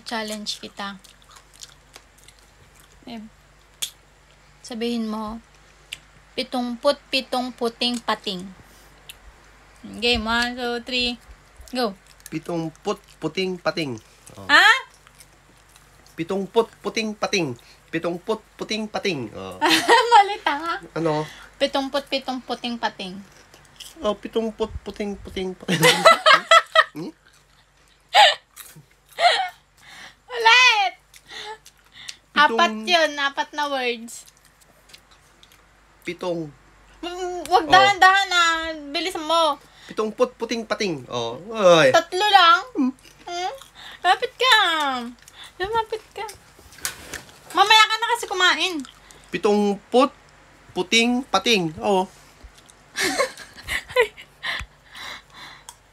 challenge kita. Sabihin mo, 77 puting pating. Game, 1, 2, 3, go. 70 puting pating. Oh. Ha? 70 puting pating. 70 puting pating. Oh. Mali, tanga. Ano? 77 puting pating. Oh, 70 puting pating. Ulit! Apat yun, 4 na words. 7. Wag dahan-dahan na, bilisan mo. 70 puting pating. Oh, oy. 3 lang? Lapit ka. Lumapit ka. Mamaya ka na kasi kumain. 70 puting pating. Oh.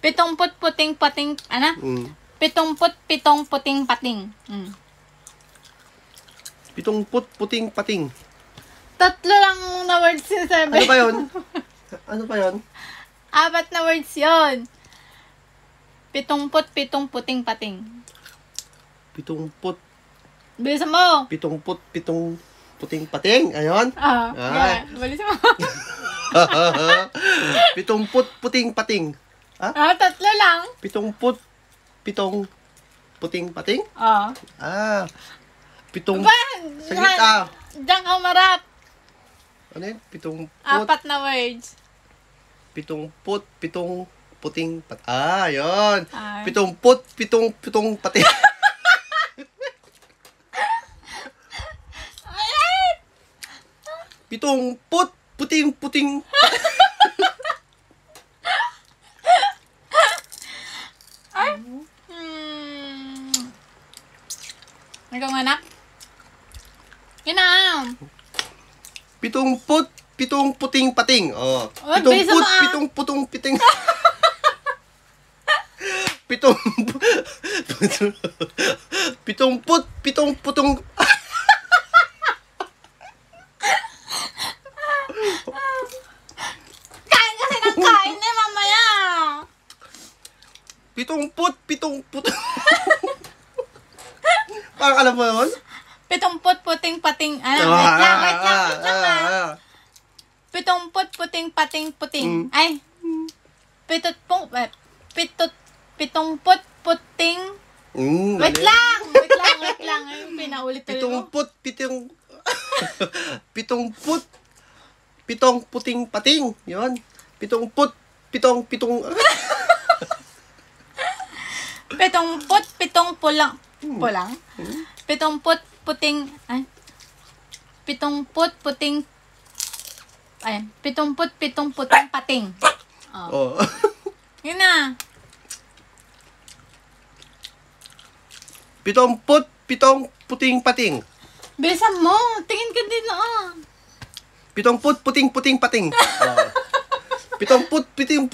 70 puting pating, ano? 77 puting pating. 70 puting pating. 3 lang na words yung sabi. Ano ba yun? Ano ba yun? 4 na words yun. 77 puting pating. 70 Bilisan mo. 70 puting pating. Ayun. Yeah. Bilisan mo. 70 puting pating. Ha? 3 lang. 70 puting pating? Ah. 7. Ba? Saglit Diyan ka umarap. Ano yun? 70 4 na words. 70 puting pating. Yun. 70 pating. Alright! 70 puting. Ay. Ikaw nga anak? Yun na. 70 puting pating. Oh. Bilisan mo, 70 putong piting. 70 putong. Kain kasi ng kain na mamaya. 70 Parang alam mo naman? 70 puting pating. Wait lang. 70 puting pating puting. Ay. 70 puting. Wait lang. Ay, pinaulit-ulit mo. 70 puting pating. Yun. 70 pitong. 77 pulang. 70 puting. Ay. 70 puting. Ayan. 77 puting pating. Oh. Yun na. 70 puting pating. Bilisan mo. Tingin ka din 70 puting pating. 70 puting